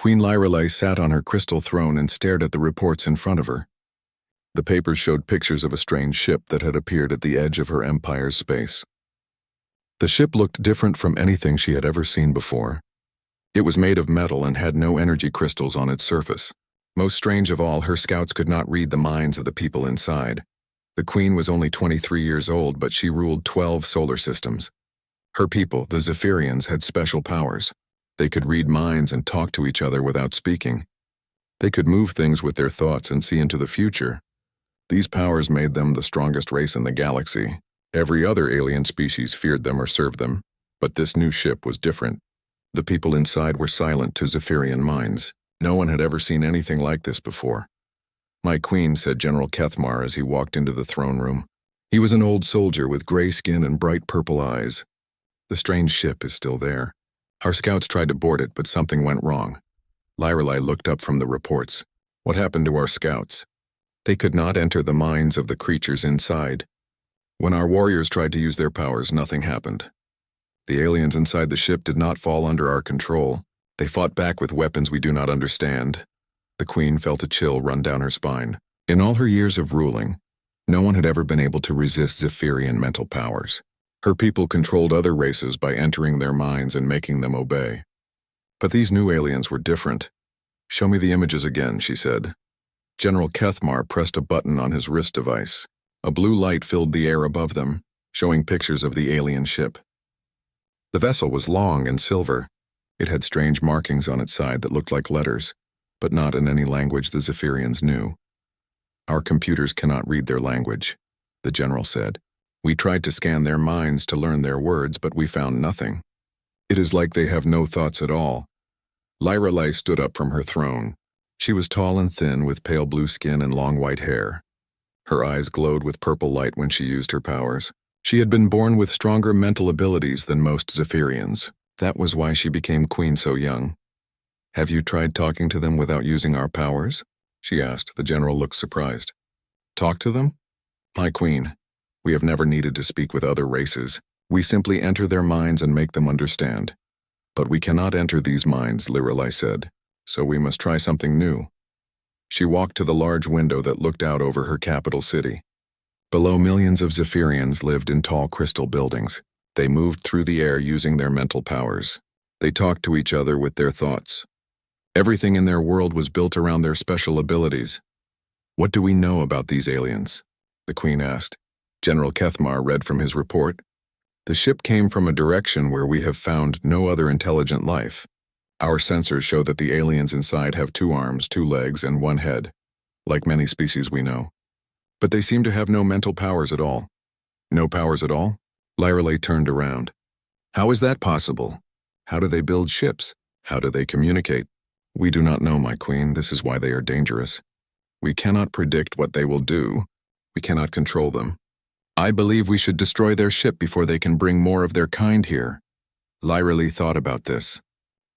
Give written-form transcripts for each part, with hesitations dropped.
Queen Lyrelei sat on her crystal throne and stared at the reports in front of her. The papers showed pictures of a strange ship that had appeared at the edge of her empire's space. The ship looked different from anything she had ever seen before. It was made of metal and had no energy crystals on its surface. Most strange of all, her scouts could not read the minds of the people inside. The queen was only 23 years old, but she ruled 12 solar systems. Her people, the Zephyrians, had special powers. They could read minds and talk to each other without speaking. They could move things with their thoughts and see into the future. These powers made them the strongest race in the galaxy. Every other alien species feared them or served them, but this new ship was different. The people inside were silent to Zephyrian minds. No one had ever seen anything like this before. "My queen," said General Kethmar as he walked into the throne room. He was an old soldier with gray skin and bright purple eyes. "The strange ship is still there. Our scouts tried to board it, but something went wrong." Lyrelei looked up from the reports. "What happened to our scouts?" "They could not enter the minds of the creatures inside. When our warriors tried to use their powers, nothing happened. The aliens inside the ship did not fall under our control. They fought back with weapons we do not understand." The queen felt a chill run down her spine. In all her years of ruling, no one had ever been able to resist Zephyrian mental powers. Her people controlled other races by entering their minds and making them obey. But these new aliens were different. "Show me the images again," she said. General Kethmar pressed a button on his wrist device. A blue light filled the air above them, showing pictures of the alien ship. The vessel was long and silver. It had strange markings on its side that looked like letters, but not in any language the Zephyrians knew. "Our computers cannot read their language," the general said. "We tried to scan their minds to learn their words, but we found nothing. It is like they have no thoughts at all." Lyrelei stood up from her throne. She was tall and thin, with pale blue skin and long white hair. Her eyes glowed with purple light when she used her powers. She had been born with stronger mental abilities than most Zephyrians. That was why she became queen so young. "Have you tried talking to them without using our powers?" she asked. The general looked surprised. "Talk to them? My queen, we have never needed to speak with other races. We simply enter their minds and make them understand. But we cannot enter these minds," Lyrelei said, "so we must try something new." She walked to the large window that looked out over her capital city. Below, millions of Zephyrians lived in tall crystal buildings. They moved through the air using their mental powers. They talked to each other with their thoughts. Everything in their world was built around their special abilities. "What do we know about these aliens?" the queen asked. General Kethmar read from his report. "The ship came from a direction where we have found no other intelligent life. Our sensors show that the aliens inside have 2 arms, 2 legs, and 1 head, like many species we know. But they seem to have no mental powers at all." "No powers at all?" Lyrelei turned around. "How is that possible? How do they build ships? How do they communicate?" "We do not know, my queen. This is why they are dangerous. We cannot predict what they will do. We cannot control them. I believe we should destroy their ship before they can bring more of their kind here." Lyrelei thought about this.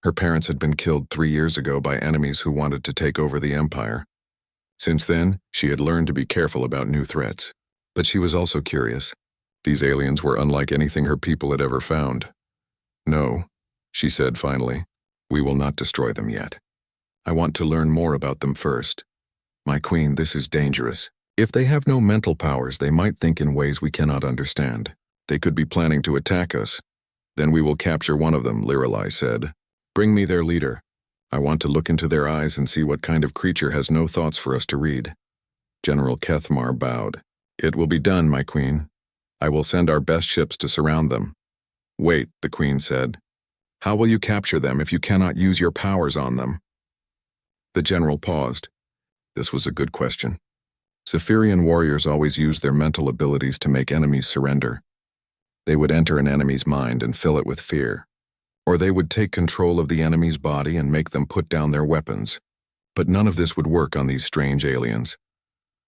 Her parents had been killed 3 years ago by enemies who wanted to take over the empire. Since then, she had learned to be careful about new threats. But she was also curious. These aliens were unlike anything her people had ever found. "No," she said finally, "we will not destroy them yet. I want to learn more about them first. My queen, this is dangerous. If they have no mental powers, they might think in ways we cannot understand. They could be planning to attack us. Then we will capture one of them," Lyrelei said. "Bring me their leader. I want to look into their eyes and see what kind of creature has no thoughts for us to read." General Kethmar bowed. "It will be done, my queen. I will send our best ships to surround them." "Wait," the queen said. "How will you capture them if you cannot use your powers on them?" The general paused. This was a good question. Zephyrian warriors always used their mental abilities to make enemies surrender. They would enter an enemy's mind and fill it with fear. Or they would take control of the enemy's body and make them put down their weapons. But none of this would work on these strange aliens.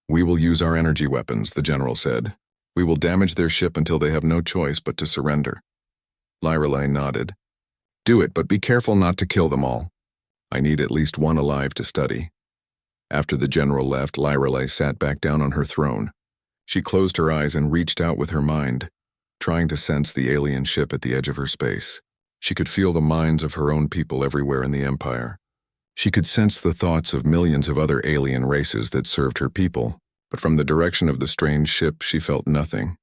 "We will use our energy weapons," the general said. "We will damage their ship until they have no choice but to surrender." Lyrelei nodded. "Do it, but be careful not to kill them all. I need at least one alive to study." After the general left, Lyrelei sat back down on her throne. She closed her eyes and reached out with her mind, trying to sense the alien ship at the edge of her space. She could feel the minds of her own people everywhere in the empire. She could sense the thoughts of millions of other alien races that served her people, but from the direction of the strange ship she felt nothing.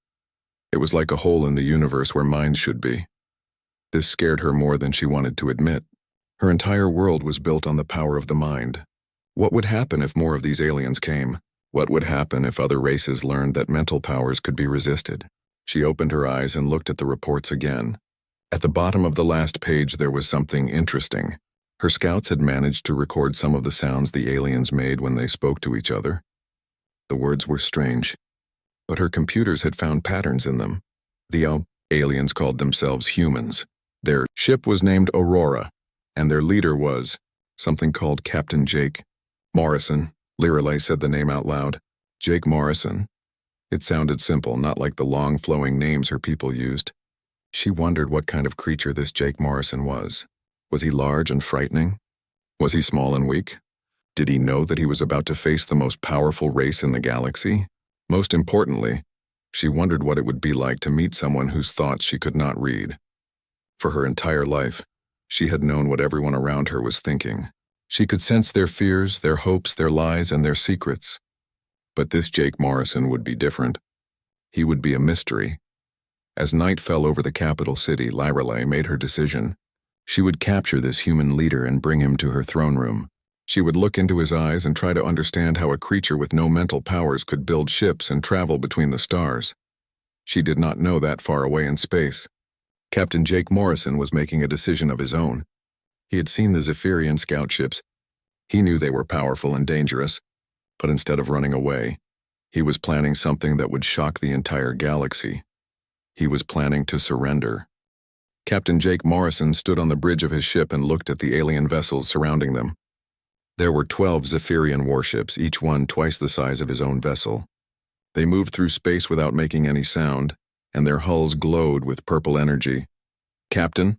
It was like a hole in the universe where minds should be. This scared her more than she wanted to admit. Her entire world was built on the power of the mind. What would happen if more of these aliens came? What would happen if other races learned that mental powers could be resisted? She opened her eyes and looked at the reports again. At the bottom of the last page there was something interesting. Her scouts had managed to record some of the sounds the aliens made when they spoke to each other. The words were strange, but her computers had found patterns in them. The aliens called themselves humans. Their ship was named Aurora, and their leader was something called Captain Jake Morrison. Lirelei said the name out loud. Jake Morrison. It sounded simple, not like the long flowing names her people used. She wondered what kind of creature this Jake Morrison was. Was he large and frightening? Was he small and weak? Did he know that he was about to face the most powerful race in the galaxy? Most importantly, she wondered what it would be like to meet someone whose thoughts she could not read. For her entire life, she had known what everyone around her was thinking. She could sense their fears, their hopes, their lies, and their secrets. But this Jake Morrison would be different. He would be a mystery. As night fell over the capital city, Lirelei made her decision. She would capture this human leader and bring him to her throne room. She would look into his eyes and try to understand how a creature with no mental powers could build ships and travel between the stars. She did not know that far away in space. Captain Jake Morrison was making a decision of his own. He had seen the Zephyrian scout ships. He knew they were powerful and dangerous, but instead of running away, he was planning something that would shock the entire galaxy. He was planning to surrender. Captain Jake Morrison stood on the bridge of his ship and looked at the alien vessels surrounding them. There were 12 Zephyrian warships, each one twice the size of his own vessel. They moved through space without making any sound, and their hulls glowed with purple energy. "Captain,"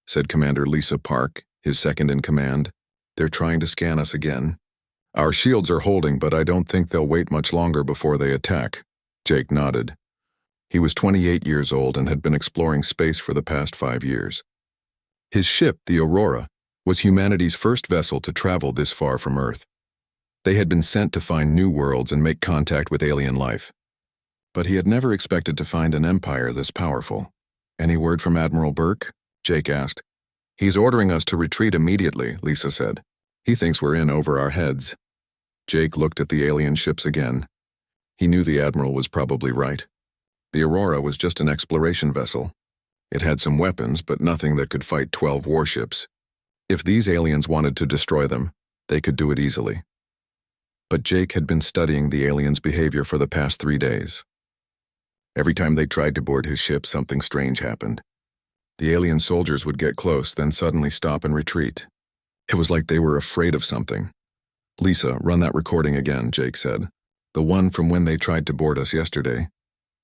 said Commander Lisa Park, his second in command, "they're trying to scan us again. Our shields are holding, but I don't think they'll wait much longer before they attack." Jake nodded. He was 28 years old and had been exploring space for the past 5 years. His ship, the Aurora, was humanity's first vessel to travel this far from Earth. They had been sent to find new worlds and make contact with alien life. But he had never expected to find an empire this powerful. "Any word from Admiral Burke?" Jake asked. "He's ordering us to retreat immediately," Lisa said. "He thinks we're in over our heads." Jake looked at the alien ships again. He knew the Admiral was probably right. The Aurora was just an exploration vessel. It had some weapons, but nothing that could fight 12 warships. If these aliens wanted to destroy them, they could do it easily. But Jake had been studying the aliens' behavior for the past 3 days. Every time they tried to board his ship, something strange happened. The alien soldiers would get close, then suddenly stop and retreat. It was like they were afraid of something. "Lisa, run that recording again," Jake said. "The one from when they tried to board us yesterday."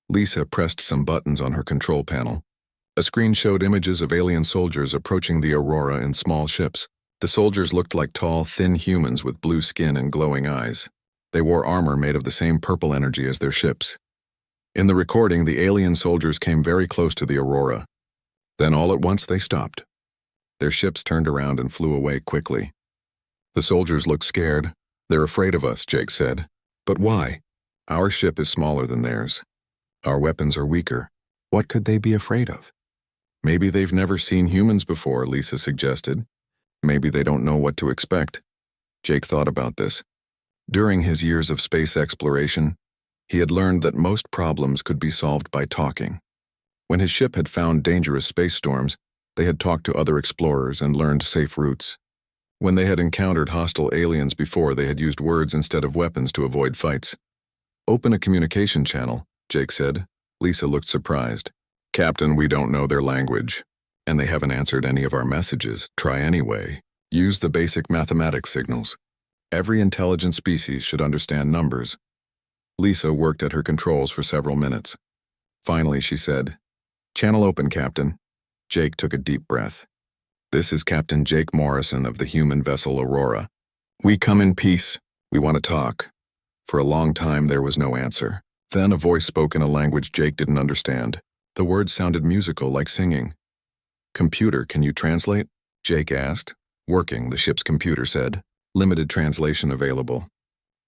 Lisa pressed some buttons on her control panel. A screen showed images of alien soldiers approaching the Aurora in small ships. The soldiers looked like tall, thin humans with blue skin and glowing eyes. They wore armor made of the same purple energy as their ships. In the recording, the alien soldiers came very close to the Aurora. Then all at once they stopped. Their ships turned around and flew away quickly. The soldiers looked scared. "They're afraid of us," Jake said. "But why? Our ship is smaller than theirs. Our weapons are weaker. What could they be afraid of?" "Maybe they've never seen humans before," Lisa suggested. "Maybe they don't know what to expect." Jake thought about this. During his years of space exploration, he had learned that most problems could be solved by talking. When his ship had found dangerous space storms, they had talked to other explorers and learned safe routes. When they had encountered hostile aliens before, they had used words instead of weapons to avoid fights. "Open a communication channel," Jake said. Lisa looked surprised. "Captain, we don't know their language, and they haven't answered any of our messages. Try anyway. Use the basic mathematics signals. Every intelligent species should understand numbers." Lisa worked at her controls for several minutes. Finally, she said, "Channel open, Captain." Jake took a deep breath. "This is Captain Jake Morrison of the human vessel Aurora. We come in peace. We want to talk." For a long time, there was no answer. Then a voice spoke in a language Jake didn't understand. The words sounded musical, like singing. "Computer, can you translate?" Jake asked. Working, the ship's computer said. Limited translation available.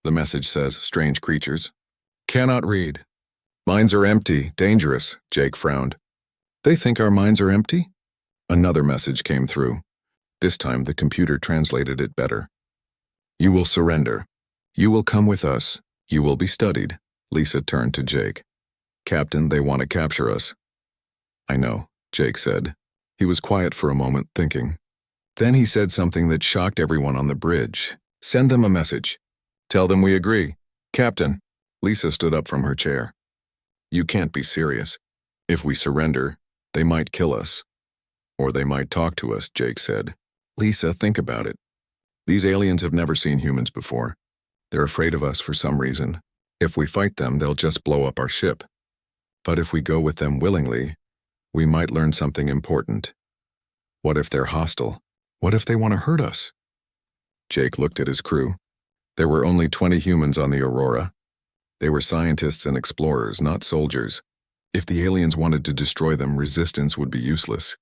The message says, strange creatures. Cannot read. Minds are empty, dangerous, Jake frowned. They think our minds are empty? Another message came through. This time the computer translated it better. You will surrender. You will come with us. You will be studied. Lisa turned to Jake. Captain, they want to capture us. I know, Jake said. He was quiet for a moment, thinking. Then he said something that shocked everyone on the bridge. Send them a message. Tell them we agree. Captain. Lisa stood up from her chair. You can't be serious. If we surrender, they might kill us. Or they might talk to us, Jake said. Lisa, think about it. These aliens have never seen humans before. They're afraid of us for some reason. If we fight them, they'll just blow up our ship. But if we go with them willingly, we might learn something important. What if they're hostile? What if they want to hurt us? Jake looked at his crew. There were only 20 humans on the Aurora. They were scientists and explorers, not soldiers. If the aliens wanted to destroy them, resistance would be useless.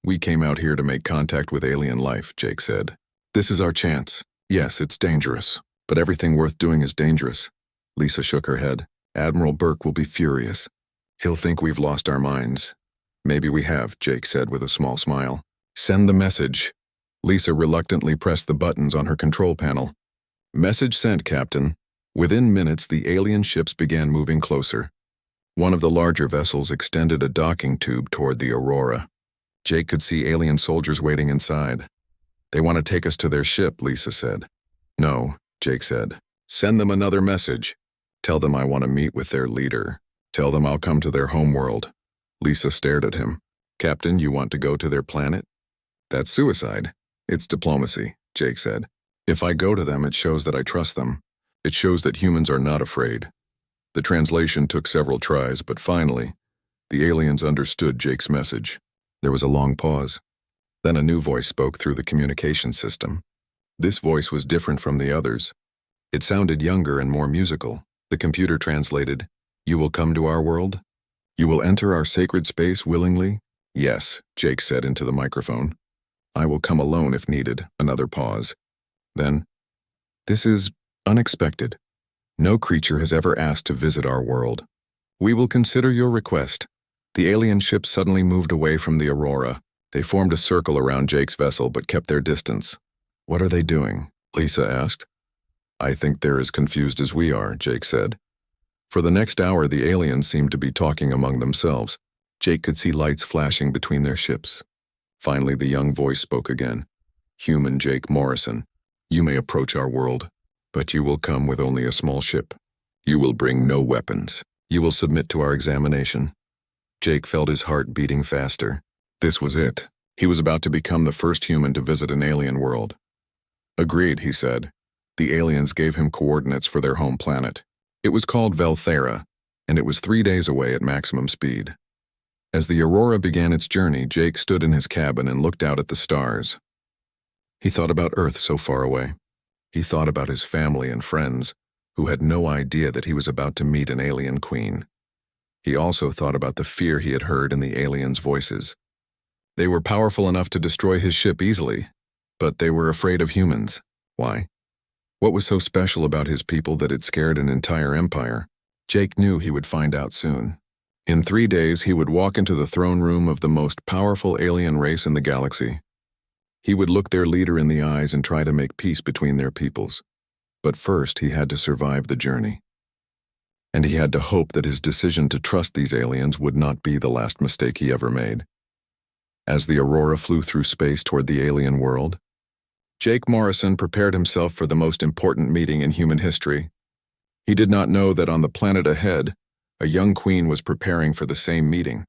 We came out here to make contact with alien life, Jake said. This is our chance. Yes, it's dangerous, but everything worth doing is dangerous. Lisa shook her head. Admiral Burke will be furious. He'll think we've lost our minds. Maybe we have, Jake said with a small smile. Send the message. Lisa reluctantly pressed the buttons on her control panel. Message sent, Captain. Within minutes, the alien ships began moving closer. One of the larger vessels extended a docking tube toward the Aurora. Jake could see alien soldiers waiting inside. They want to take us to their ship, Lisa said. No, Jake said. Send them another message. Tell them I want to meet with their leader. Tell them I'll come to their homeworld. Lisa stared at him. Captain, you want to go to their planet? That's suicide. It's diplomacy, Jake said. If I go to them, it shows that I trust them. It shows that humans are not afraid. The translation took several tries, but finally, the aliens understood Jake's message. There was a long pause. Then a new voice spoke through the communication system. This voice was different from the others. It sounded younger and more musical. The computer translated, You will come to our world? You will enter our sacred space willingly? Yes, Jake said into the microphone. I will come alone if needed. Another pause. Then, this is unexpected. No creature has ever asked to visit our world. We will consider your request. The alien ship suddenly moved away from the Aurora. They formed a circle around Jake's vessel but kept their distance. What are they doing? Lisa asked. I think they're as confused as we are, Jake said. For the next hour, the aliens seemed to be talking among themselves. Jake could see lights flashing between their ships. Finally, the young voice spoke again. Human Jake Morrison, you may approach our world, but you will come with only a small ship. You will bring no weapons. You will submit to our examination. Jake felt his heart beating faster. This was it. He was about to become the first human to visit an alien world. Agreed, he said. The aliens gave him coordinates for their home planet. It was called Velthera, and it was 3 days away at maximum speed. As the Aurora began its journey, Jake stood in his cabin and looked out at the stars. He thought about Earth so far away. He thought about his family and friends, who had no idea that he was about to meet an alien queen. He also thought about the fear he had heard in the aliens' voices. They were powerful enough to destroy his ship easily, but they were afraid of humans. Why? What was so special about his people that it scared an entire empire? Jake knew he would find out soon. In 3 days, he would walk into the throne room of the most powerful alien race in the galaxy. He would look their leader in the eyes and try to make peace between their peoples. But first, he had to survive the journey. And he had to hope that his decision to trust these aliens would not be the last mistake he ever made. As the Aurora flew through space toward the alien world, Jake Morrison prepared himself for the most important meeting in human history. He did not know that on the planet ahead, a young queen was preparing for the same meeting,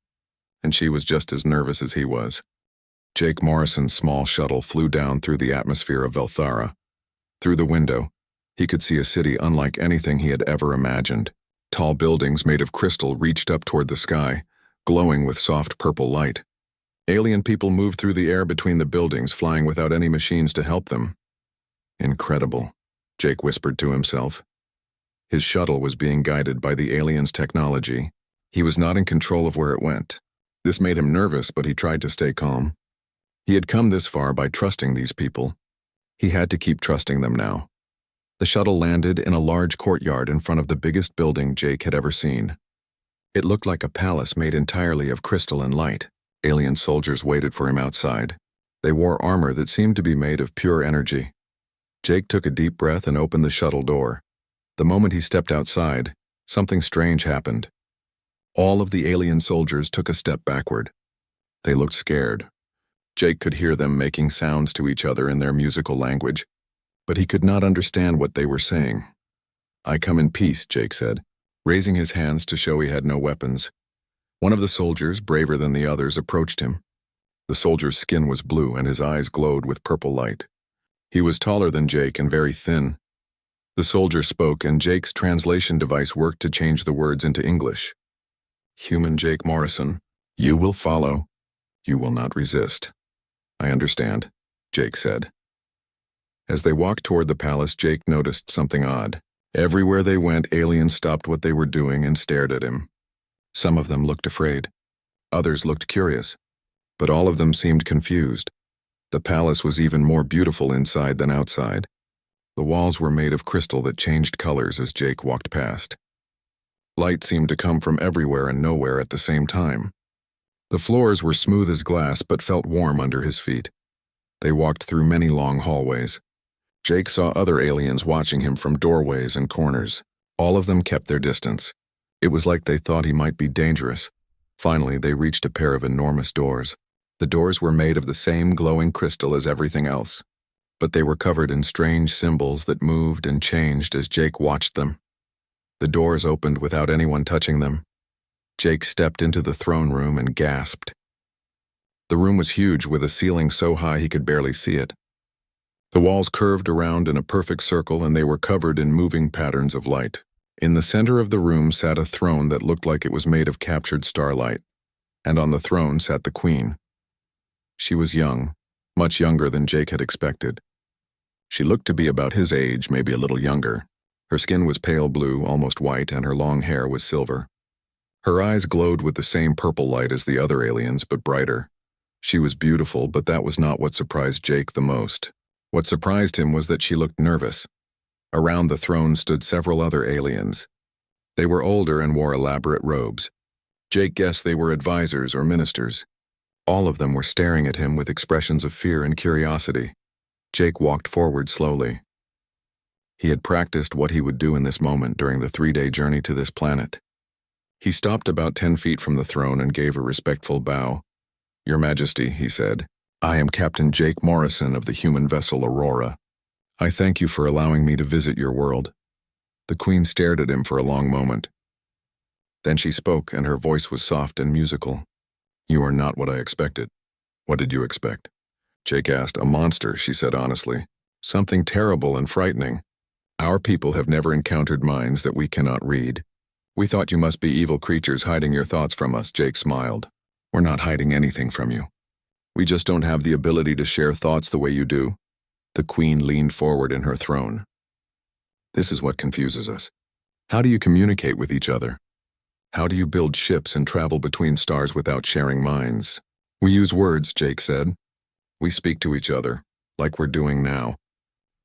and she was just as nervous as he was. Jake Morrison's small shuttle flew down through the atmosphere of Velthara. Through the window, he could see a city unlike anything he had ever imagined. Tall buildings made of crystal reached up toward the sky, glowing with soft purple light. Alien people moved through the air between the buildings, flying without any machines to help them. Incredible, Jake whispered to himself. His shuttle was being guided by the aliens' technology. He was not in control of where it went. This made him nervous, but he tried to stay calm. He had come this far by trusting these people. He had to keep trusting them now. The shuttle landed in a large courtyard in front of the biggest building Jake had ever seen. It looked like a palace made entirely of crystal and light. Alien soldiers waited for him outside. They wore armor that seemed to be made of pure energy. Jake took a deep breath and opened the shuttle door. The moment he stepped outside, something strange happened. All of the alien soldiers took a step backward. They looked scared. Jake could hear them making sounds to each other in their musical language, but he could not understand what they were saying. "I come in peace," Jake said, raising his hands to show he had no weapons. One of the soldiers, braver than the others, approached him. The soldier's skin was blue and his eyes glowed with purple light. He was taller than Jake and very thin. The soldier spoke, and Jake's translation device worked to change the words into English. "Human Jake Morrison, you will follow. You will not resist." "I understand," Jake said. As they walked toward the palace, Jake noticed something odd. Everywhere they went, aliens stopped what they were doing and stared at him. Some of them looked afraid. Others looked curious. But all of them seemed confused. The palace was even more beautiful inside than outside. The walls were made of crystal that changed colors as Jake walked past. Light seemed to come from everywhere and nowhere at the same time. The floors were smooth as glass but felt warm under his feet. They walked through many long hallways. Jake saw other aliens watching him from doorways and corners. All of them kept their distance. It was like they thought he might be dangerous. Finally, they reached a pair of enormous doors. The doors were made of the same glowing crystal as everything else, but they were covered in strange symbols that moved and changed as Jake watched them. The doors opened without anyone touching them. Jake stepped into the throne room and gasped. The room was huge, with a ceiling so high he could barely see it. The walls curved around in a perfect circle, and they were covered in moving patterns of light. In the center of the room sat a throne that looked like it was made of captured starlight, and on the throne sat the queen. She was young, much younger than Jake had expected. She looked to be about his age, maybe a little younger. Her skin was pale blue, almost white, and her long hair was silver. Her eyes glowed with the same purple light as the other aliens, but brighter. She was beautiful, but that was not what surprised Jake the most. What surprised him was that she looked nervous. Around the throne stood several other aliens. They were older and wore elaborate robes. Jake guessed they were advisors or ministers. All of them were staring at him with expressions of fear and curiosity. Jake walked forward slowly. He had practiced what he would do in this moment during the 3-day journey to this planet. He stopped about 10 feet from the throne and gave a respectful bow. "Your Majesty," he said, "I am Captain Jake Morrison of the human vessel Aurora. I thank you for allowing me to visit your world." The Queen stared at him for a long moment. Then she spoke, and her voice was soft and musical. "You are not what I expected." "What did you expect?" Jake asked. "A monster," she said honestly. "Something terrible and frightening. Our people have never encountered minds that we cannot read." "We thought you must be evil creatures hiding your thoughts from us," Jake smiled. "We're not hiding anything from you. We just don't have the ability to share thoughts the way you do." The Queen leaned forward in her throne. "This is what confuses us. How do you communicate with each other? How do you build ships and travel between stars without sharing minds?" "We use words," Jake said. "We speak to each other, like we're doing now.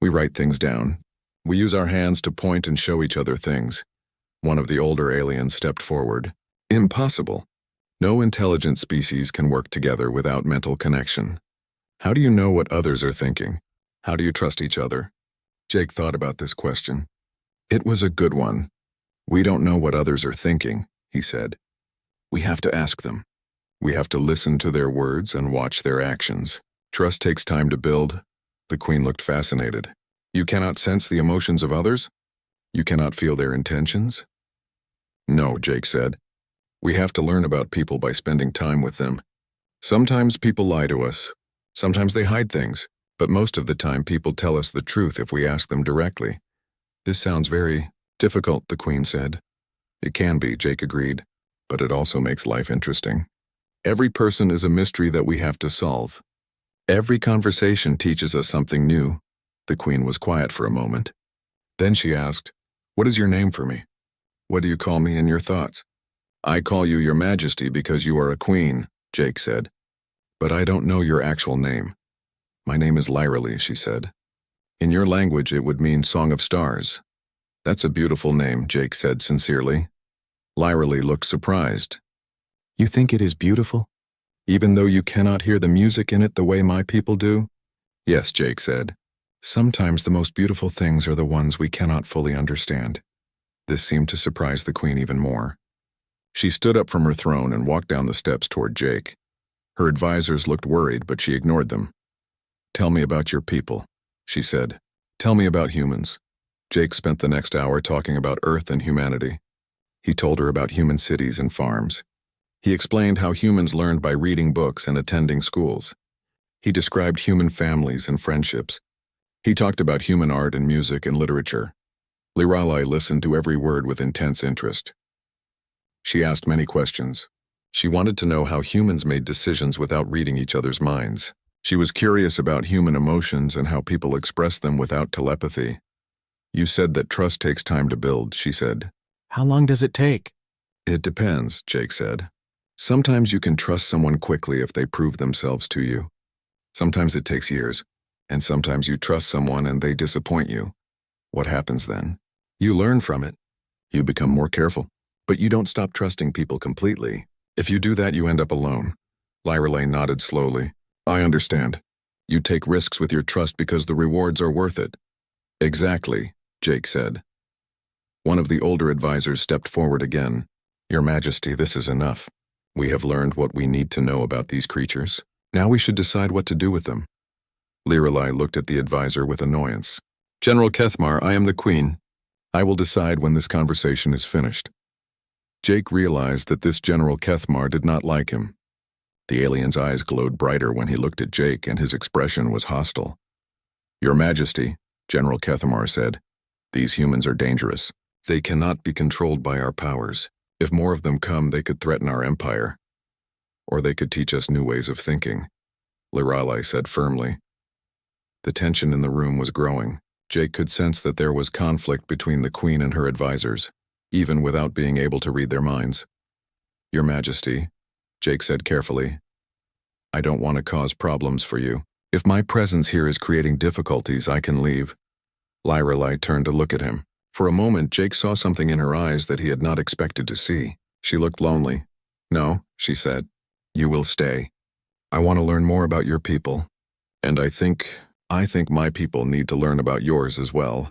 We write things down. We use our hands to point and show each other things." One of the older aliens stepped forward. "Impossible. No intelligent species can work together without mental connection. How do you know what others are thinking? How do you trust each other?" Jake thought about this question. It was a good one. "We don't know what others are thinking," he said. "We have to ask them. We have to listen to their words and watch their actions. Trust takes time to build." The Queen looked fascinated. "You cannot sense the emotions of others? You cannot feel their intentions?" "No," Jake said. "We have to learn about people by spending time with them. Sometimes people lie to us. Sometimes they hide things. But most of the time people tell us the truth if we ask them directly." "This sounds very difficult," the Queen said. "It can be," Jake agreed, "but it also makes life interesting. Every person is a mystery that we have to solve. Every conversation teaches us something new." The Queen was quiet for a moment. Then she asked, "What is your name for me? What do you call me in your thoughts?" "I call you Your Majesty because you are a queen," Jake said. But I don't know your actual name. My name is Lyralee, she said. In your language, it would mean Song of Stars. That's a beautiful name, Jake said sincerely. Lyralee looked surprised. You think it is beautiful? Even though you cannot hear the music in it the way my people do? Yes, Jake said. Sometimes the most beautiful things are the ones we cannot fully understand. This seemed to surprise the queen even more. She stood up from her throne and walked down the steps toward Jake. Her advisors looked worried, but she ignored them. Tell me about your people, she said. Tell me about humans. Jake spent the next hour talking about Earth and humanity. He told her about human cities and farms. He explained how humans learned by reading books and attending schools. He described human families and friendships. He talked about human art and music and literature. Lyralee listened to every word with intense interest. She asked many questions. She wanted to know how humans made decisions without reading each other's minds. She was curious about human emotions and how people express them without telepathy. You said that trust takes time to build, she said. How long does it take? It depends, Jake said. Sometimes you can trust someone quickly if they prove themselves to you. Sometimes it takes years, and sometimes you trust someone and they disappoint you. What happens then? You learn from it. You become more careful, but you don't stop trusting people completely. If you do that, you end up alone. Lyralee nodded slowly. I understand. You take risks with your trust because the rewards are worth it. Exactly, Jake said. One of the older advisors stepped forward again. Your Majesty, this is enough. We have learned what we need to know about these creatures. Now we should decide what to do with them. Lyralee looked at the advisor with annoyance. General Kethmar, I am the Queen. I will decide when this conversation is finished. Jake realized that this General Kethmar did not like him. The alien's eyes glowed brighter when he looked at Jake, and his expression was hostile. Your Majesty, General Kethmar said, these humans are dangerous. They cannot be controlled by our powers. If more of them come, they could threaten our empire. Or they could teach us new ways of thinking, Lyralee said firmly. The tension in the room was growing. Jake could sense that there was conflict between the Queen and her advisors, even without being able to read their minds. Your Majesty, Jake said carefully, I don't want to cause problems for you. If my presence here is creating difficulties, I can leave. Lyralee turned to look at him. For a moment, Jake saw something in her eyes that he had not expected to see. She looked lonely. No, she said. You will stay. I want to learn more about your people. And I think my people need to learn about yours as well.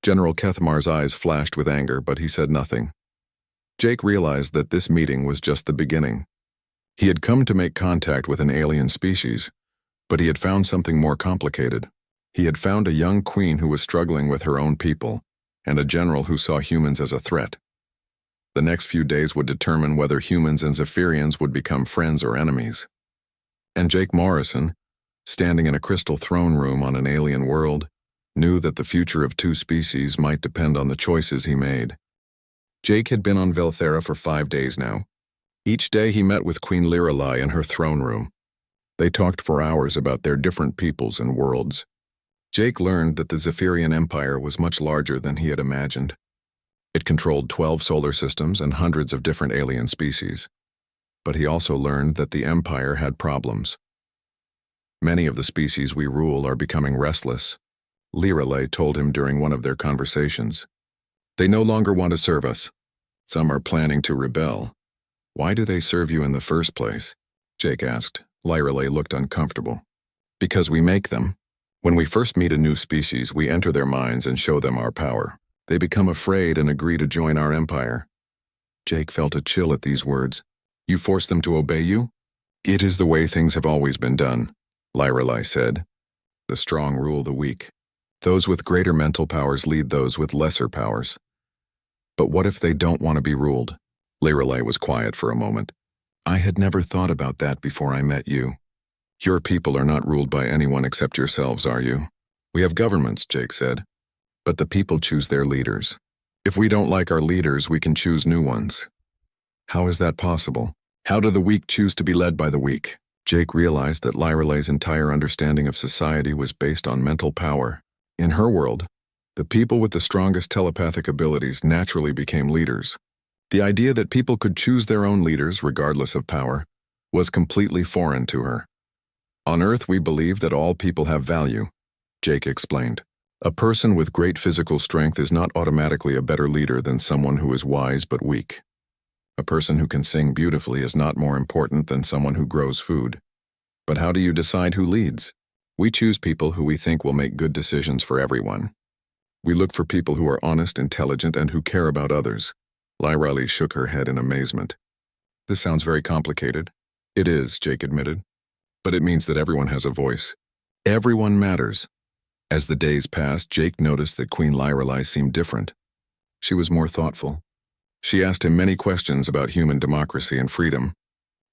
General Kethmar's eyes flashed with anger, but he said nothing. Jake realized that this meeting was just the beginning. He had come to make contact with an alien species, but he had found something more complicated. He had found a young queen who was struggling with her own people, and a general who saw humans as a threat. The next few days would determine whether humans and Zephyrians would become friends or enemies. And Jake Morrison, standing in a crystal throne room on an alien world, knew that the future of two species might depend on the choices he made. Jake had been on Velthera for 5 days now. Each day he met with Queen Lyralee in her throne room. They talked for hours about their different peoples and worlds. Jake learned that the Zephyrian Empire was much larger than he had imagined. It controlled 12 solar systems and hundreds of different alien species. But he also learned that the Empire had problems. Many of the species we rule are becoming restless, Lyralee told him during one of their conversations. They no longer want to serve us. Some are planning to rebel. Why do they serve you in the first place? Jake asked. Lyralee looked uncomfortable. Because we make them. When we first meet a new species, we enter their minds and show them our power. They become afraid and agree to join our empire. Jake felt a chill at these words. You force them to obey you? It is the way things have always been done, Lyralee said. The strong rule the weak. Those with greater mental powers lead those with lesser powers. But what if they don't want to be ruled? Lyralee was quiet for a moment. I had never thought about that before I met you. Your people are not ruled by anyone except yourselves, are you? We have governments, Jake said. But the people choose their leaders. If we don't like our leaders, we can choose new ones. How is that possible? How do the weak choose to be led by the weak? Jake realized that Lyralee's entire understanding of society was based on mental power. In her world, the people with the strongest telepathic abilities naturally became leaders. The idea that people could choose their own leaders regardless of power was completely foreign to her. On Earth, we believe that all people have value, Jake explained. A person with great physical strength is not automatically a better leader than someone who is wise but weak. A person who can sing beautifully is not more important than someone who grows food. But how do you decide who leads? We choose people who we think will make good decisions for everyone. We look for people who are honest, intelligent, and who care about others. Lyra shook her head in amazement. This sounds very complicated. It is, Jake admitted. But it means that everyone has a voice. Everyone matters. As the days passed, Jake noticed that Queen Lyra seemed different. She was more thoughtful. She asked him many questions about human democracy and freedom.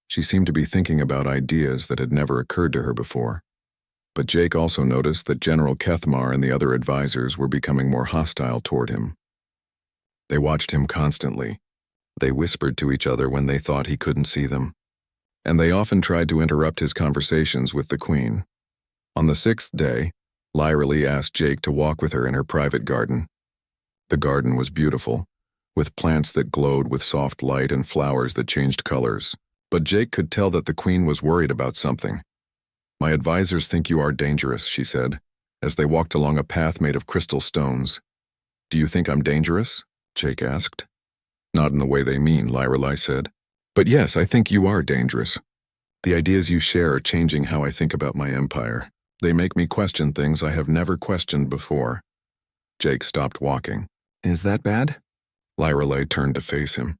She seemed to be thinking about ideas that had never occurred to her before. But Jake also noticed that General Kethmar and the other advisors were becoming more hostile toward him. They watched him constantly. They whispered to each other when they thought he couldn't see them. And they often tried to interrupt his conversations with the Queen. On the 6th day, Lyra asked Jake to walk with her in her private garden. The garden was beautiful, with plants that glowed with soft light and flowers that changed colors. But Jake could tell that the Queen was worried about something. "My advisors think you are dangerous," she said, as they walked along a path made of crystal stones. "Do you think I'm dangerous?" Jake asked. "Not in the way they mean," Lyra said. "But yes, I think you are dangerous. The ideas you share are changing how I think about my empire. They make me question things I have never questioned before." Jake stopped walking. "Is that bad?" Lyra turned to face him.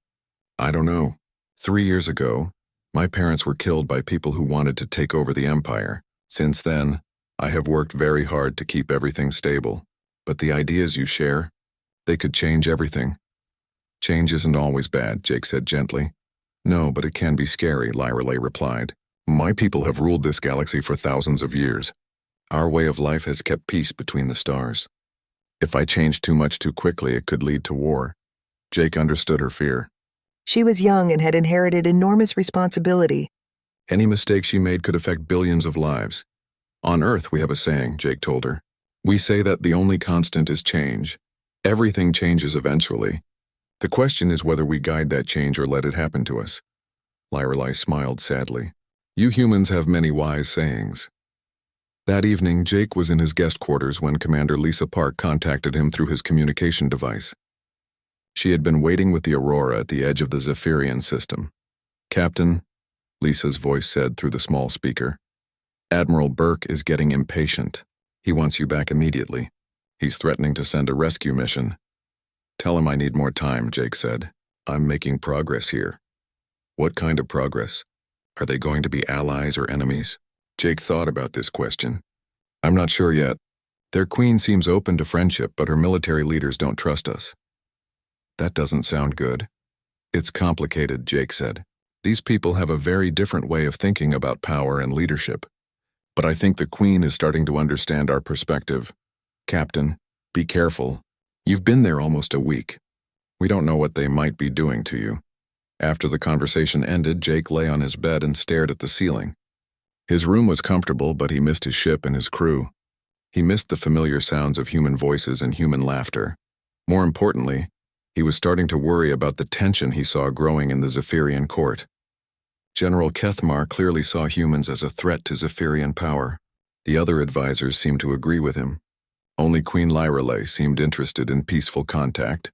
"I don't know. 3 years ago, my parents were killed by people who wanted to take over the empire. Since then, I have worked very hard to keep everything stable. But the ideas you share, they could change everything." "Change isn't always bad," Jake said gently. "No, but it can be scary," Lyra replied. "My people have ruled this galaxy for thousands of years. Our way of life has kept peace between the stars. If I change too much too quickly, it could lead to war." Jake understood her fear. She was young and had inherited enormous responsibility. Any mistake she made could affect billions of lives. "On Earth, we have a saying," Jake told her. "We say that the only constant is change. Everything changes eventually. The question is whether we guide that change or let it happen to us." Lyra smiled sadly. "You humans have many wise sayings." That evening, Jake was in his guest quarters when Commander Lisa Park contacted him through his communication device. She had been waiting with the Aurora at the edge of the Zephyrian system. "Captain," Lisa's voice said through the small speaker, "Admiral Burke is getting impatient. He wants you back immediately. He's threatening to send a rescue mission." "Tell him I need more time," Jake said. "I'm making progress here." "What kind of progress? Are they going to be allies or enemies?" Jake thought about this question. "I'm not sure yet. Their queen seems open to friendship, but her military leaders don't trust us." "That doesn't sound good." "It's complicated," Jake said. "These people have a very different way of thinking about power and leadership. But I think the Queen is starting to understand our perspective. Captain, be careful. You've been there almost a week. We don't know what they might be doing to you." After the conversation ended, Jake lay on his bed and stared at the ceiling. His room was comfortable, but he missed his ship and his crew. He missed the familiar sounds of human voices and human laughter. More importantly, he was starting to worry about the tension he saw growing in the Zephyrian court. General Kethmar clearly saw humans as a threat to Zephyrian power. The other advisors seemed to agree with him. Only Queen Lyra seemed interested in peaceful contact.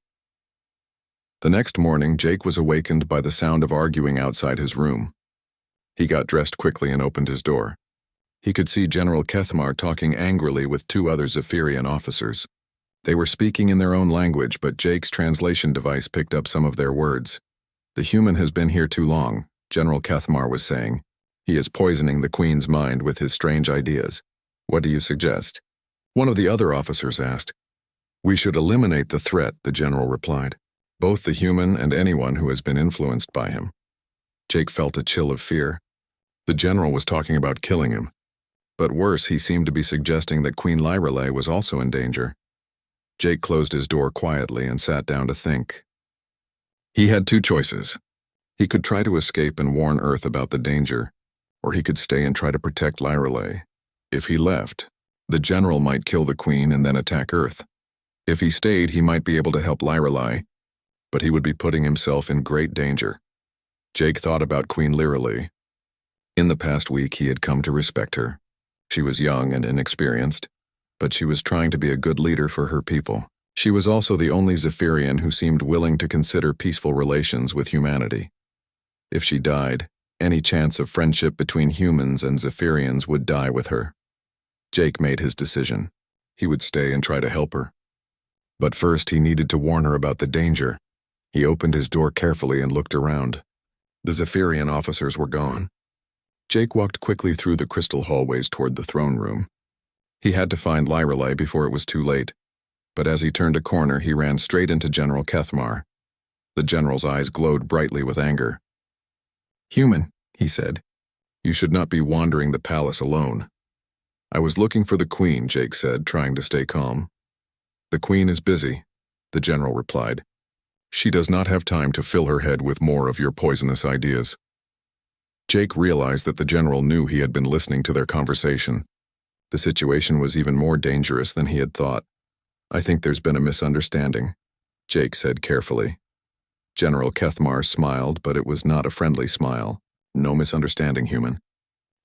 The next morning, Jake was awakened by the sound of arguing outside his room. He got dressed quickly and opened his door. He could see General Kethmar talking angrily with 2 other Zephyrian officers. They were speaking in their own language, but Jake's translation device picked up some of their words. "The human has been here too long," General Kethmar was saying. "He is poisoning the Queen's mind with his strange ideas. What do you suggest?" One of the other officers asked. "We should eliminate the threat," the general replied. "Both the human and anyone who has been influenced by him." Jake felt a chill of fear. The general was talking about killing him. But worse, he seemed to be suggesting that Queen Lyra was also in danger. Jake closed his door quietly and sat down to think. He had 2 choices. He could try to escape and warn Earth about the danger, or he could stay and try to protect Lyra. If he left, the general might kill the Queen and then attack Earth. If he stayed, he might be able to help Lyra, but he would be putting himself in great danger. Jake thought about Queen Lyra. In the past week, he had come to respect her. She was young and inexperienced, but she was trying to be a good leader for her people. She was also the only Zephyrian who seemed willing to consider peaceful relations with humanity. If she died, any chance of friendship between humans and Zephyrians would die with her. Jake made his decision. He would stay and try to help her. But first, he needed to warn her about the danger. He opened his door carefully and looked around. The Zephyrian officers were gone. Jake walked quickly through the crystal hallways toward the throne room. He had to find Lyrelei before it was too late, but as he turned a corner, he ran straight into General Kethmar. The general's eyes glowed brightly with anger. "Human," he said, "you should not be wandering the palace alone." "I was looking for the Queen," Jake said, trying to stay calm. "The Queen is busy," the general replied. "She does not have time to fill her head with more of your poisonous ideas." Jake realized that the general knew he had been listening to their conversation. The situation was even more dangerous than he had thought. "I think there's been a misunderstanding," Jake said carefully. General Kethmar smiled, but it was not a friendly smile. "No misunderstanding, human.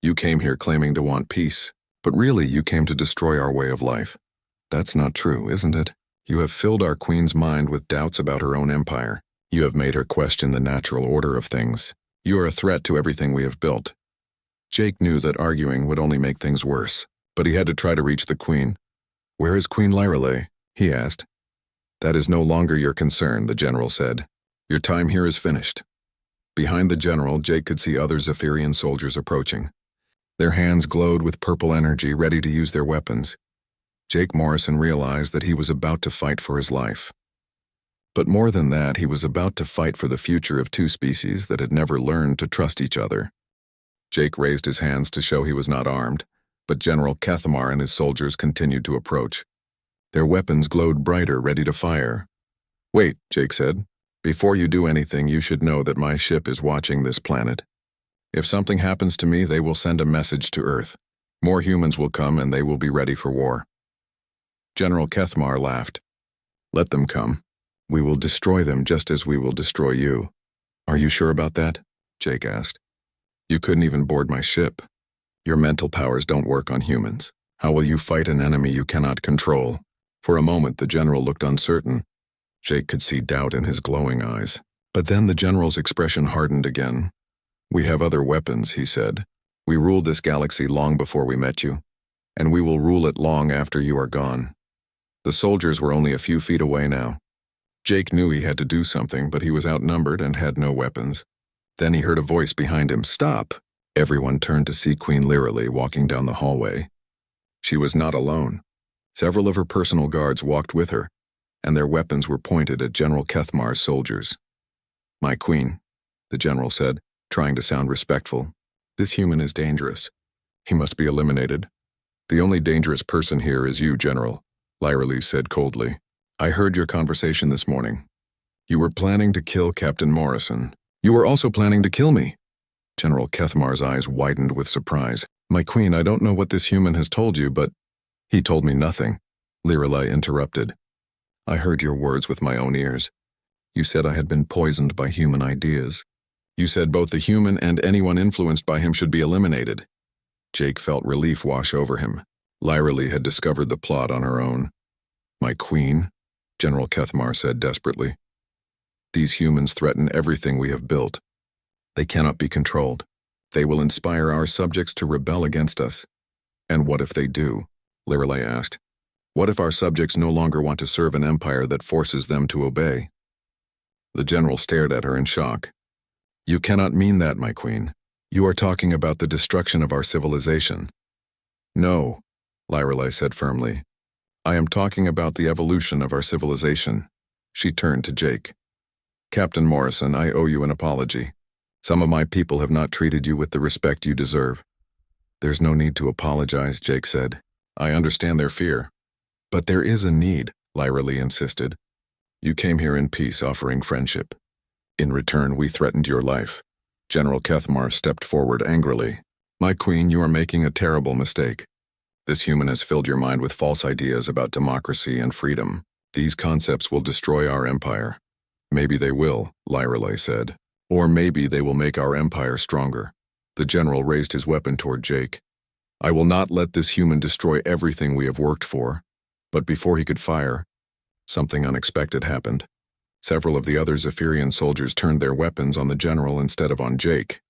You came here claiming to want peace, but really you came to destroy our way of life. That's not true, isn't it? You have filled our queen's mind with doubts about her own empire. You have made her question the natural order of things. You are a threat to everything we have built." Jake knew that arguing would only make things worse, but he had to try to reach the Queen. "Where is Queen Lyrelei?" he asked. "That is no longer your concern," the general said. "Your time here is finished." Behind the general, Jake could see other Zephyrian soldiers approaching. Their hands glowed with purple energy, ready to use their weapons. Jake Morrison realized that he was about to fight for his life. But more than that, he was about to fight for the future of two species that had never learned to trust each other. Jake raised his hands to show he was not armed, but General Kethmar and his soldiers continued to approach. Their weapons glowed brighter, ready to fire. "Wait," Jake said. "Before you do anything, you should know that my ship is watching this planet. If something happens to me, they will send a message to Earth. More humans will come and they will be ready for war." General Kethmar laughed. "Let them come. We will destroy them just as we will destroy you." "Are you sure about that?" Jake asked. "You couldn't even board my ship. Your mental powers don't work on humans. How will you fight an enemy you cannot control?" For a moment, the general looked uncertain. Jake could see doubt in his glowing eyes. But then the general's expression hardened again. "We have other weapons," he said. "We ruled this galaxy long before we met you, and we will rule it long after you are gone." The soldiers were only a few feet away now. Jake knew he had to do something, but he was outnumbered and had no weapons. Then he heard a voice behind him. "Stop!" Everyone turned to see Queen Lyrelei walking down the hallway. She was not alone. Several of her personal guards walked with her, and their weapons were pointed at General Kethmar's soldiers. "My queen," the general said, trying to sound respectful. "This human is dangerous. He must be eliminated." "The only dangerous person here is you, General," Lyrelei said coldly. "I heard your conversation this morning. You were planning to kill Captain Morrison. You were also planning to kill me." General Kethmar's eyes widened with surprise. "My queen, I don't know what this human has told you, but—" "He told me nothing," Lyrelei interrupted. "I heard your words with my own ears. You said I had been poisoned by human ideas. You said both the human and anyone influenced by him should be eliminated." Jake felt relief wash over him. Lyrelei had discovered the plot on her own. "My queen," General Kethmar said desperately. "These humans threaten everything we have built. They cannot be controlled. They will inspire our subjects to rebel against us." "And what if they do?" Lyrelei asked. "What if our subjects no longer want to serve an empire that forces them to obey?" The general stared at her in shock. "You cannot mean that, my queen. You are talking about the destruction of our civilization." "No," Lyrelei said firmly. "I am talking about the evolution of our civilization." She turned to Jake. "Captain Morrison, I owe you an apology. Some of my people have not treated you with the respect you deserve." "There's no need to apologize," Jake said. "I understand their fear." "But there is a need," Lyrelei insisted. "You came here in peace, offering friendship. In return, we threatened your life." General Kethmar stepped forward angrily. "My queen, you are making a terrible mistake. This human has filled your mind with false ideas about democracy and freedom. These concepts will destroy our empire." "Maybe they will," Lyrelei said. "Or maybe they will make our empire stronger." The general raised his weapon toward Jake. I will not let this human destroy everything we have worked for. But before he could fire, something unexpected happened. Several of the other Zephyrian soldiers turned their weapons on the general instead of on Jake.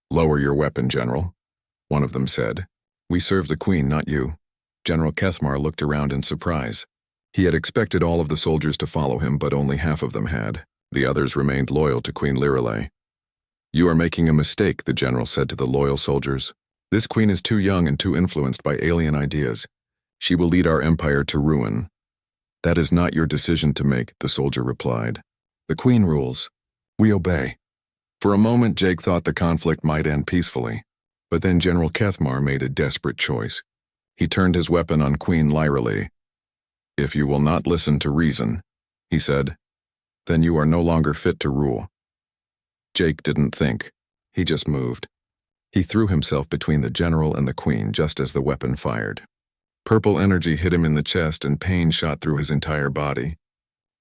Lower your weapon, General, one of them said. We serve the Queen, not you. General Kethmar looked around in surprise. He had expected all of the soldiers to follow him, but only half of them had. The others remained loyal to Queen Lirelei. You are making a mistake, the general said to the loyal soldiers. This queen is too young and too influenced by alien ideas. She will lead our empire to ruin. That is not your decision to make, the soldier replied. The queen rules. We obey. For a moment, Jake thought the conflict might end peacefully. But then General Kethmar made a desperate choice. He turned his weapon on Queen Lirelei. If you will not listen to reason, he said, then you are no longer fit to rule. Jake didn't think. He just moved. He threw himself between the general and the queen just as the weapon fired. Purple energy hit him in the chest and pain shot through his entire body.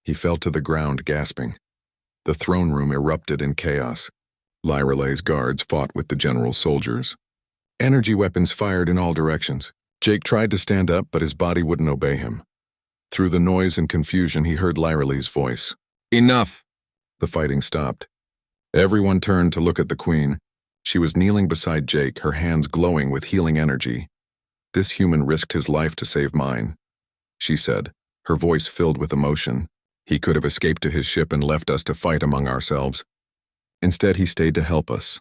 He fell to the ground, gasping. The throne room erupted in chaos. Lyrelei's guards fought with the general's soldiers. Energy weapons fired in all directions. Jake tried to stand up, but his body wouldn't obey him. Through the noise and confusion, he heard Lyrelei's voice. Enough! The fighting stopped. Everyone turned to look at the queen. She was kneeling beside Jake, her hands glowing with healing energy. This human risked his life to save mine, she said, her voice filled with emotion. He could have escaped to his ship and left us to fight among ourselves. Instead, he stayed to help us.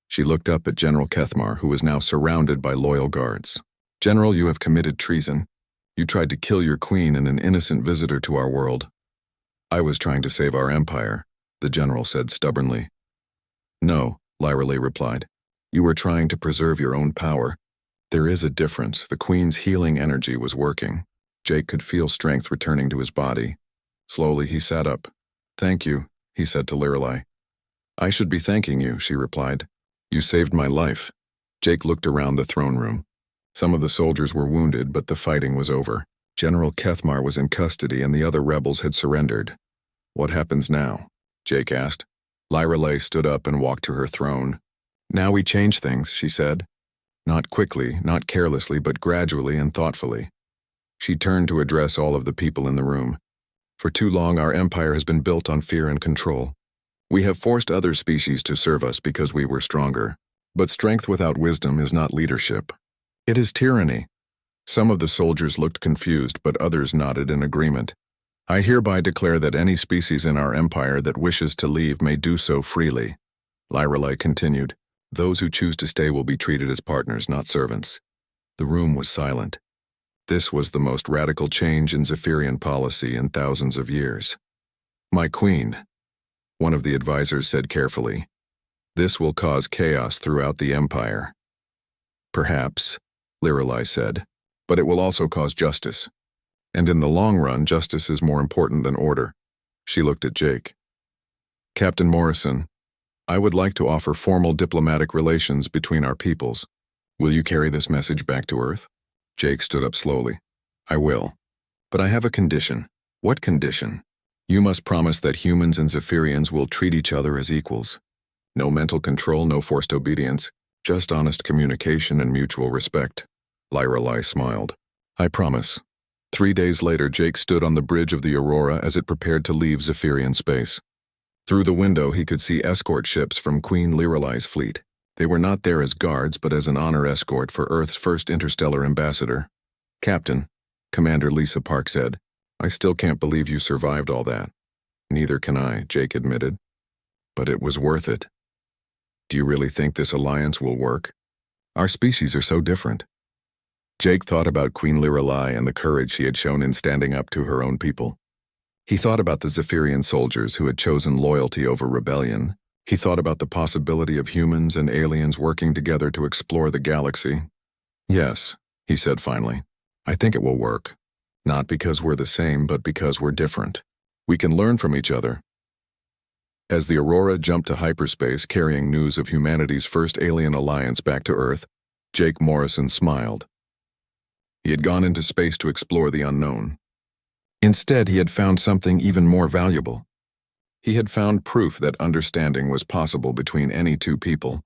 She looked up at General Kethmar, who was now surrounded by loyal guards. General, you have committed treason. You tried to kill your queen and an innocent visitor to our world. I was trying to save our empire, the general said stubbornly. No, Lirelei replied. You were trying to preserve your own power. There is a difference. The queen's healing energy was working. Jake could feel strength returning to his body. Slowly, he sat up. Thank you, he said to Lirelei. I should be thanking you, she replied. You saved my life. Jake looked around the throne room. Some of the soldiers were wounded, but the fighting was over. General Kethmar was in custody and the other rebels had surrendered. What happens now? Jake asked. Lirelei stood up and walked to her throne. Now we change things, she said. Not quickly, not carelessly, but gradually and thoughtfully. She turned to address all of the people in the room. For too long, our empire has been built on fear and control. We have forced other species to serve us because we were stronger. But strength without wisdom is not leadership. It is tyranny. Some of the soldiers looked confused, but others nodded in agreement. I hereby declare that any species in our empire that wishes to leave may do so freely. Lirelei continued. Those who choose to stay will be treated as partners, not servants. The room was silent. This was the most radical change in Zephyrian policy in thousands of years. My queen, one of the advisors said carefully, this will cause chaos throughout the empire. Perhaps, Lirelei said, but it will also cause justice. And in the long run, justice is more important than order. She looked at Jake. Captain Morrison, I would like to offer formal diplomatic relations between our peoples. Will you carry this message back to Earth? Jake stood up slowly. I will. But I have a condition. What condition? You must promise that humans and Zephyrians will treat each other as equals. No mental control, no forced obedience, just honest communication and mutual respect. Lirelei smiled. I promise. 3 days later, Jake stood on the bridge of the Aurora as it prepared to leave Zephyrian space. Through the window, he could see escort ships from Queen Lirelei's fleet. They were not there as guards, but as an honor escort for Earth's first interstellar ambassador. Captain, Commander Lisa Park said, I still can't believe you survived all that. Neither can I, Jake admitted. But it was worth it. Do you really think this alliance will work? Our species are so different. Jake thought about Queen Lirelei and the courage she had shown in standing up to her own people. He thought about the Zephyrian soldiers who had chosen loyalty over rebellion. He thought about the possibility of humans and aliens working together to explore the galaxy. Yes, he said finally, I think it will work. Not because we're the same, but because we're different. We can learn from each other. As the Aurora jumped to hyperspace carrying news of humanity's first alien alliance back to Earth, Jake Morrison smiled. He had gone into space to explore the unknown. Instead, he had found something even more valuable. He had found proof that understanding was possible between any two people.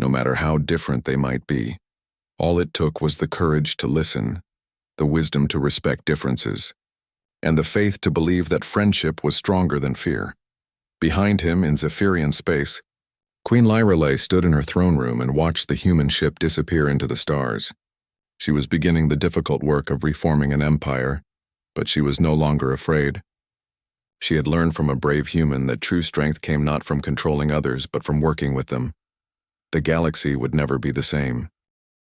no matter how different they might be. All it took was the courage to listen, the wisdom to respect differences, and the faith to believe that friendship was stronger than fear. Behind him, in Zephyrian space, Queen Lyrelei stood in her throne room and watched the human ship disappear into the stars. She was beginning the difficult work of reforming an empire, but she was no longer afraid. She had learned from a brave human that true strength came not from controlling others, but from working with them. The galaxy would never be the same.